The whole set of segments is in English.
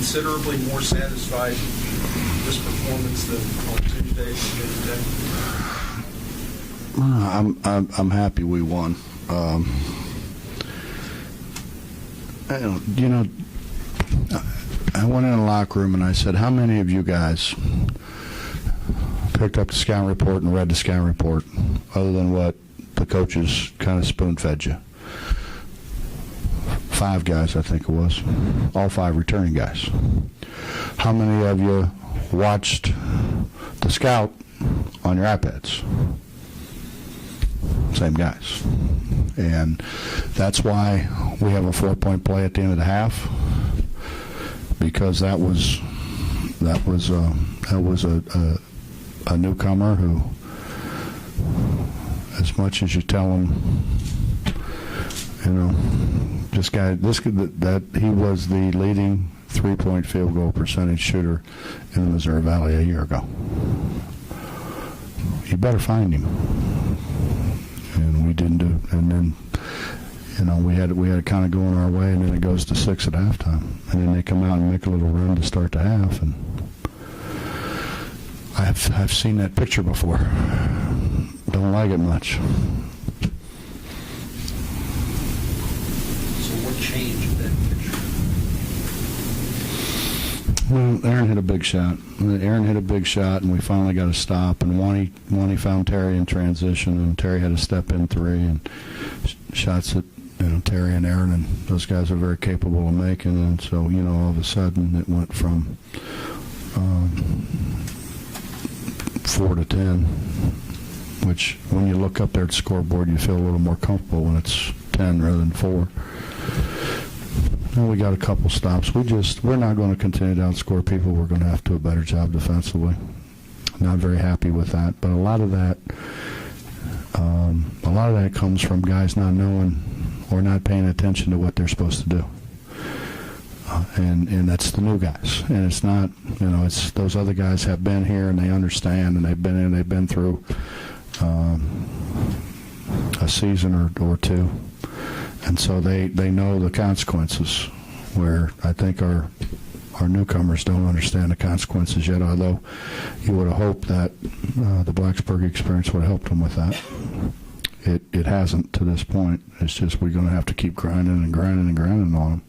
considerably more satisfied with this performance than on Tuesday against Denver? I'm happy we won. I went in the locker room and I said, how many of you guys picked up the scout report and read the scout report other than what the coaches kind of spoon-fed you? 5 guys, I think it was. All 5 returning guys. How many of you watched the scout on your iPads? Same guys. And that's why we have a 4-point play at the end of the half, because that was a newcomer who, as much as you tell him, that he was the leading 3-point field goal percentage shooter in the Missouri Valley a year ago. You better find him. And we didn't do, and then we had it kind of going our way, and then it goes to 6 at halftime, and then they come out and make a little run to start the half, and I've seen that picture before. Don't like it much. So what changed that picture? Well, Aaron hit a big shot. And we finally got a stop. And Wani found Terry in transition, and Terry had a step in 3, and shots that Terry and Aaron and those guys are very capable of making. And so all of a sudden it went from 4 to 10, which when you look up there at the scoreboard, you feel a little more comfortable when it's 10 rather than 4. And we got a couple stops. We're not going to continue to outscore people. We're going to have to do a better job defensively. Not very happy with that, but a lot of that comes from guys not knowing or not paying attention to what they're supposed to do. And that's the new guys. And it's not, it's those other guys have been here and they understand, and they've been through a season or 2. And so they know the consequences, where I think our newcomers don't understand the consequences yet, although you would have hoped that the Blacksburg experience would have helped them with that. It hasn't to this point. It's just we're going to have to keep grinding and grinding and grinding on them.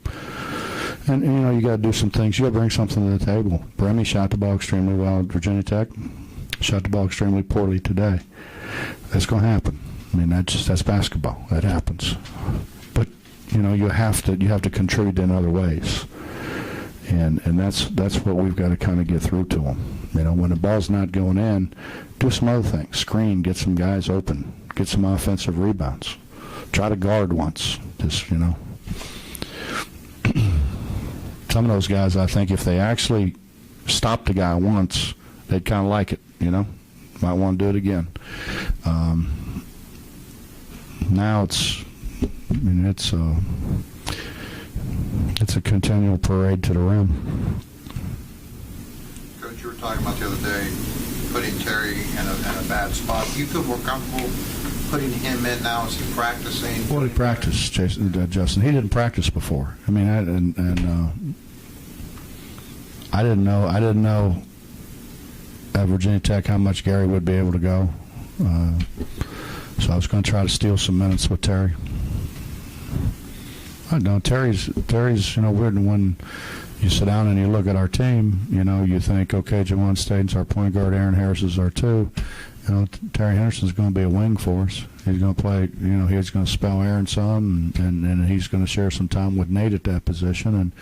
And you got to do some things. You got to bring something to the table. Bremy shot the ball extremely well at Virginia Tech. Shot the ball extremely poorly today. That's going to happen. I mean, that's basketball. That happens. But you have to contribute in other ways. And that's what we've got to kind of get through to them. When the ball's not going in, do some other things. Screen, get some guys open, get some offensive rebounds. Try to guard once. Just some of those guys, I think, if they actually stopped the guy once, they'd kind of like it. Might want to do it again. Now it's a continual parade to the rim. Coach, you were talking about the other day putting Terry in a bad spot. Do you feel more comfortable putting him in now? Is he practicing? Well, he practiced, Justin. He didn't practice before. I mean, I didn't know at Virginia Tech how much Gary would be able to go. So I was going to try to steal some minutes with Terry. No, Terry's weird. And when you sit down and you look at our team, you think, okay, Jawan Staten's our point guard, Aaron Harris is our 2. Terry Henderson's going to be a wing for us. He's going to play, he's going to spell Aaron some, and he's going to share some time with Nate at that position.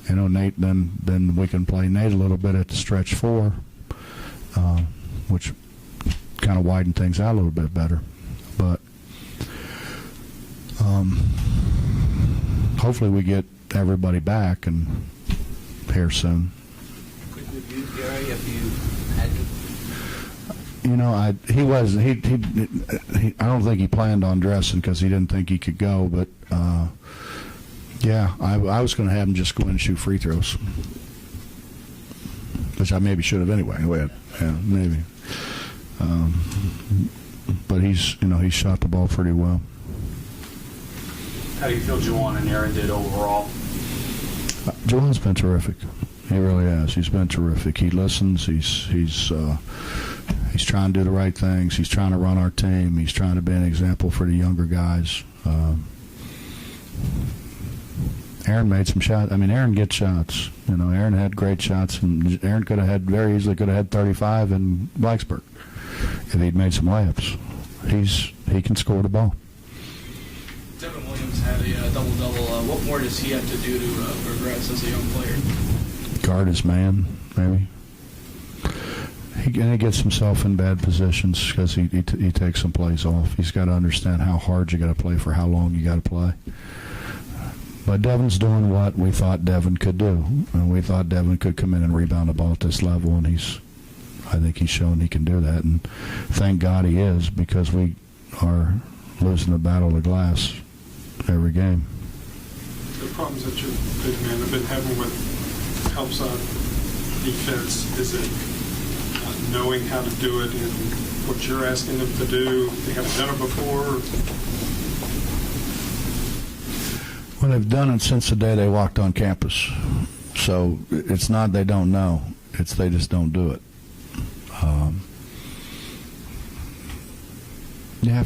And, Nate, then we can play Nate a little bit at the stretch 4, which kind of widen things out a little bit better. But hopefully we get everybody back and here soon. Could you use Gary if you had to? I don't think he planned on dressing because he didn't think he could go. But I was going to have him just go in and shoot free throws, which I maybe should have anyway. Yeah, maybe. But he shot the ball pretty well. How do you feel Juwan and Aaron did overall? Juwan's been terrific. He really has. He's been terrific. He listens. He's trying to do the right things. He's trying to run our team. He's trying to be an example for the younger guys. Aaron made some shots. I mean, Aaron gets shots. You know, Aaron had great shots, and Aaron very easily could have had 35 in Blacksburg if he'd made some layups. He can score the ball. Devin Williams had a double-double. What more does he have to do to progress as a young player? Guard his man, maybe. He gets himself in bad positions because he takes some plays off. He's got to understand how hard you got to play for how long you got to play. But Devin's doing what we thought Devin could do, and we thought Devin could come in and rebound the ball at this level, and I think he's shown he can do that, and thank God he is, because we are losing the battle of the glass every game. The problems that your big men have been having with helps on defense, is it knowing how to do it and what you're asking them to do? They haven't done it before. Well, they've done it since the day they walked on campus. So it's not they don't know. It's they just don't do it.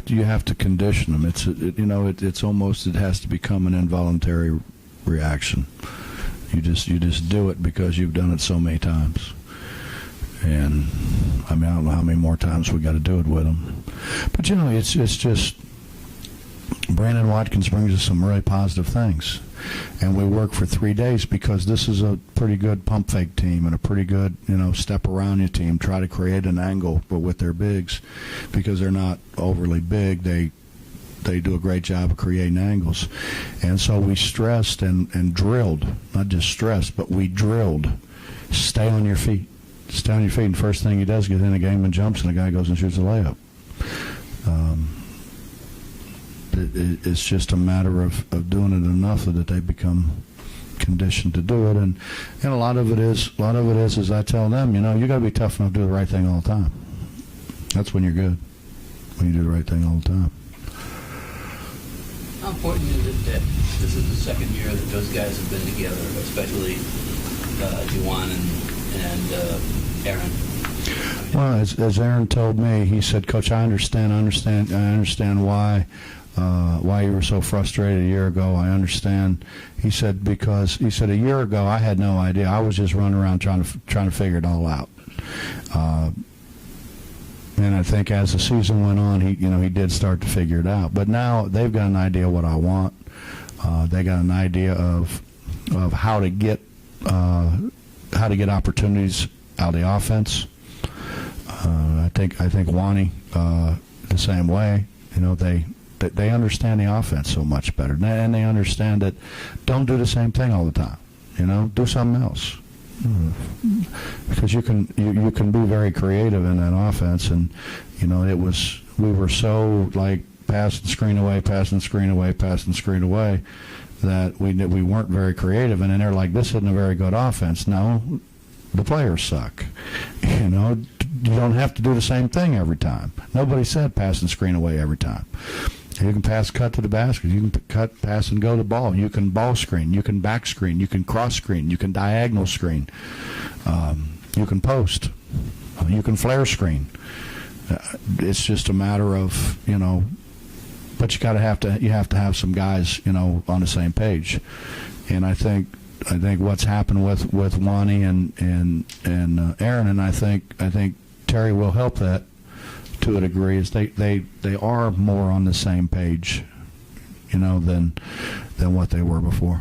You have to condition them. It's almost, it has to become an involuntary reaction. You just do it because you've done it so many times. And I mean, I don't know how many more times we got to do it with them. But it's just Brandon Watkins brings us some really positive things. And we work for 3 days because this is a pretty good pump fake team and a pretty good, step around your team, try to create an angle, but with their bigs, because they're not overly big, they do a great job of creating angles. And so we stressed and drilled, not just stressed, but we drilled, stay on your feet. Stay on your feet, and the first thing he does, gets in the game and jumps, and the guy goes and shoots a layup. It's just a matter of doing it enough that they become conditioned to do it, and a lot of it is as I tell them, you got to be tough enough to do the right thing all the time. That's when you're good, when you do the right thing all the time. How important is it that this is the second year that those guys have been together, especially Juwan and Aaron? Well, as Aaron told me, he said, "Coach, I understand why you were so frustrated a year ago. I understand." He said, because a year ago I had no idea. I was just running around trying to figure it all out. And I think as the season went on, he did start to figure it out. But now they've got an idea of what I want. They got an idea of how to get opportunities out of the offense. I think Wani the same way. They understand the offense so much better, and they understand that don't do the same thing all the time. Do something else, because you can be very creative in that offense. And we were so like passing screen away that we weren't very creative. And then they're like, this isn't a very good offense. No, the players suck. You don't have to do the same thing every time. Nobody said pass and screen away every time. You can pass, cut to the basket. You can cut, pass, and go to the ball. You can ball screen. You can back screen. You can cross screen. You can diagonal screen. You can post. You can flare screen. It's just a matter of, but you have to have some guys, on the same page. And I think what's happened with Wani and Aaron, and I think Terry will help that to a degree, is they are more on the same page, than what they were before.